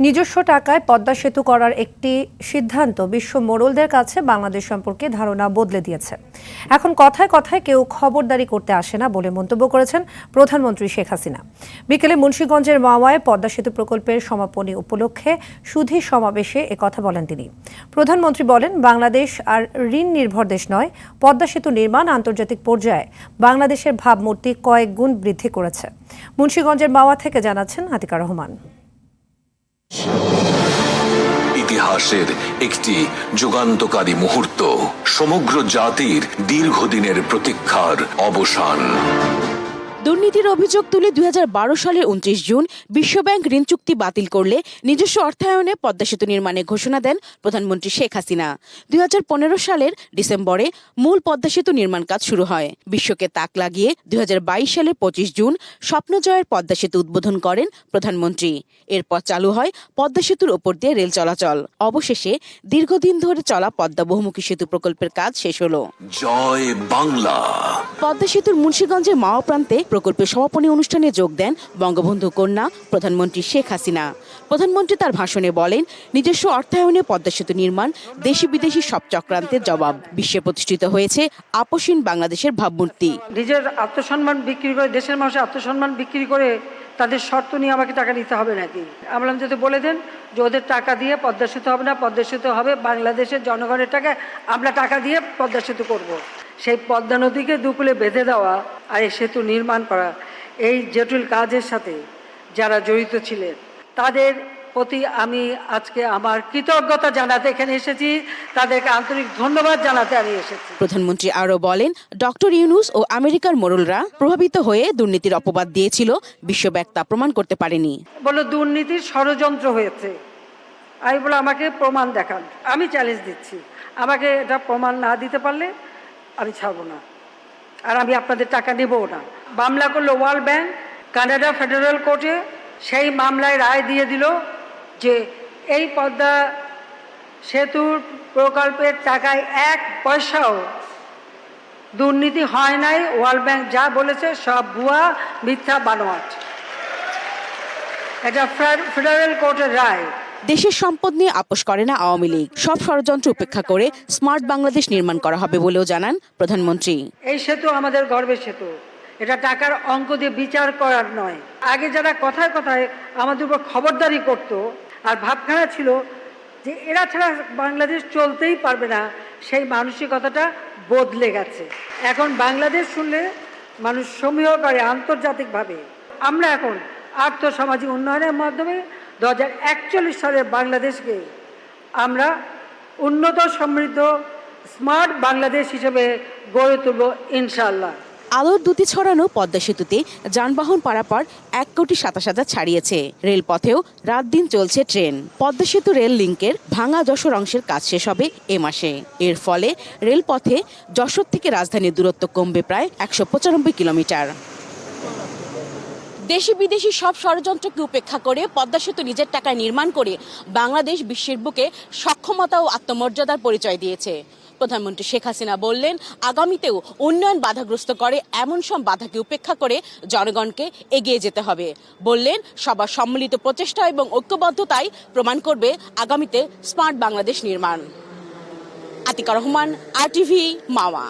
নিজস্ব টাকায় পদ্মা সেতু করার একটি সিদ্ধান্ত বিশ্ব মোড়লদের কাছে বাংলাদেশ সম্পর্কে ধারণা বদলে দিয়েছে। এখন কথায় কথায় কেউ খবরদারি করতে আসে না বলে মন্তব্য করেছেন প্রধানমন্ত্রী শেখ হাসিনা। বিকেলে মুন্সিগঞ্জের মাওয়ায় পদ্মা সেতু প্রকল্পের সমাপনী উপলক্ষে সুধী সমাবেশে একথা বলেন তিনি। প্রধানমন্ত্রী বলেন, বাংলাদেশ আর ঋণ নির্ভর দেশ নয়। পদ্মা সেতু নির্মাণ আন্তর্জাতিক পর্যায়ে বাংলাদেশের ভাবমূর্তি কয়েক গুণ বৃদ্ধি করেছে। মুন্সিগঞ্জের মাওয়া থেকে জানাচ্ছেন আতিকা রহমান। ইতিহাসের একটি যুগান্তকারী মুহূর্ত, সমগ্র জাতির দীর্ঘদিনের প্রতীক্ষার অবসান। দুর্নীতির অভিযোগ তুলে 2012 সালের 29 জুন বিশ্বব্যাংক ঋণ চুক্তি বাতিল করলে নিজস্ব অর্থায়নে পদ্মা সেতু নির্মাণের ঘোষণা দেন প্রধানমন্ত্রী শেখ হাসিনা। 2015 সালের ডিসেম্বরে মূল পদ্মা সেতু নির্মাণ কাজ শুরু হয়। বিশ্বকে তাক লাগিয়ে 2022 সালের 25 জুন স্বপ্নজয়ের পদ্মা সেতু উদ্বোধন করেন প্রধানমন্ত্রী। এরপর চালু হয় পদ্মা সেতুর ওপর দিয়ে রেল চলাচল। অবশেষে দীর্ঘদিন ধরে চলা পদ্মা বহুমুখী সেতু প্রকল্পের কাজ শেষ হলো। জয় বাংলা। পদ্মা সেতুর মুন্সিগঞ্জের মাওয়া প্রান্তে প্রকল্পের সমাপনী অনুষ্ঠানে যোগ দেন বঙ্গবন্ধু কন্যা প্রধানমন্ত্রী শেখ হাসিনা। প্রধানমন্ত্রী তার ভাষণে বলেন, নিজস্ব অর্থায়নে পদ্মা সেতু নির্মাণ দেশি বিদেশি সব চক্রান্তের জবাব। বিশ্বে প্রতিষ্ঠিত হয়েছে আপসীন বাংলাদেশের ভাবমূর্তি। নিজের আত্মসম্মান বিক্রি করে, দেশের মানুষের আত্মসম্মান বিক্রি করে তাদের শর্ত নিয়ে আমাকে টাকা নিতে হবে নাকি? আমরা যদি বলে দেন যে ওদের টাকা দিয়ে পদ্মা সেতু হবে না, পদ্মা সেতু হবে বাংলাদেশের জনগণের টাকায়, আমরা টাকা দিয়ে পদ্মা সেতু করব। সেই পদ্মা নদীকে দুকুলে বেঁধে দেওয়া আর এই সেতু নির্মাণ করা, এই জটিল কাজের সাথে যারা জড়িত ছিলেন তাদের প্রতি আমি আজকে আমার কৃতজ্ঞতা জানাতে এখানে এসেছি, তাদেরকে আন্তরিক ধন্যবাদ জানাতে আমি এসেছি। প্রধানমন্ত্রী আরো বলেন, ডক্টর ইউনূস ও আমেরিকার মোড়লরা প্রভাবিত হয়ে দুর্নীতির অপবাদ দিয়েছিল, বিশ্বব্যাংক তা প্রমাণ করতে পারেনি। বলো দুর্নীতির ষড়যন্ত্র হয়েছে, আমি বলে আমাকে প্রমাণ দেখান। আমি চ্যালেঞ্জ দিচ্ছি, আমাকে এটা প্রমাণ না দিতে পারলে আমি ছাড়বো না, আর আমি আপনাদের টাকা নেবও না। মামলা করলো ওয়ার্ল্ড ব্যাংক কানাডা ফেডারেল কোর্টে, সেই মামলায় রায় দিয়ে দিল যে এই পদ্মা সেতুর প্রকল্পের টাকায় 1 পয়সাও দুর্নীতি হয় নাই। ওয়ার্ল্ড ব্যাংক যা বলেছে সব ভুয়া, মিথ্যা, বানোয়াট। এটা ফেডারেল কোর্টের রায়। দেশের সম্পদ নিয়ে আপোষ করে না আওয়ামী লীগ। সব ষড়যন্ত্র উপেক্ষা করে স্মার্ট বাংলাদেশ নির্মাণ করা হবে বলেও জানান প্রধানমন্ত্রী। এই সেতু আমাদের গর্বের সেতু, এটা টাকার অঙ্ক দিয়ে বিচার করার নয়। আগে যারা কথায় কথায় আমাদের উপর খবরদারি করত আর ভাবখানা ছিল যে এরা ছাড়া বাংলাদেশ চলতেই পারবে না, সেই মানসিকতাটা বদলে গেছে। এখন বাংলাদেশ শুনলে মানুষ সমীহ করে আন্তর্জাতিকভাবে। আমরা এখন আর্থসামাজিক উন্নয়নের মাধ্যমে 2041 সালের বাংলাদেশকে আমরা উন্নত, সমৃদ্ধ, স্মার্ট বাংলাদেশ হিসেবে গড়ে তুলব ইনশাআল্লাহ। আলোর দুটি ছড়ানো পদ্মা সেতুতে যানবাহন পারাপার 1,27,000 ছাড়িয়েছে। রেলপথেও রাত দিন চলছে ট্রেন। পদ্মা সেতু রেল লিঙ্কের ভাঙা যশোর অংশের কাজ শেষ হবে এ মাসে। এর ফলে রেলপথে যশোর থেকে রাজধানীর দূরত্ব কমবে প্রায় 195 কিলোমিটার। দেশি বিদেশি সব ষড়যন্ত্রকে উপেক্ষা করে পদ্মা সেতু নিজের টাকায় নির্মাণ করে বাংলাদেশ বিশ্বের বুকে সক্ষমতা ও আত্মমর্যাদার পরিচয় দিয়েছে। প্রধানমন্ত্রী শেখ হাসিনা বললেন, আগামীতেও উন্নয়ন বাধাগ্রস্ত করে এমন সব বাধাকে উপেক্ষা করে জনগণকে এগিয়ে যেতে হবে। বললেন, সবার সম্মিলিত প্রচেষ্টা এবং ঐক্যবদ্ধতাই প্রমাণ করবে আগামীতে স্মার্ট বাংলাদেশ নির্মাণ। আতিকা রহমান, RTV, মাওয়া।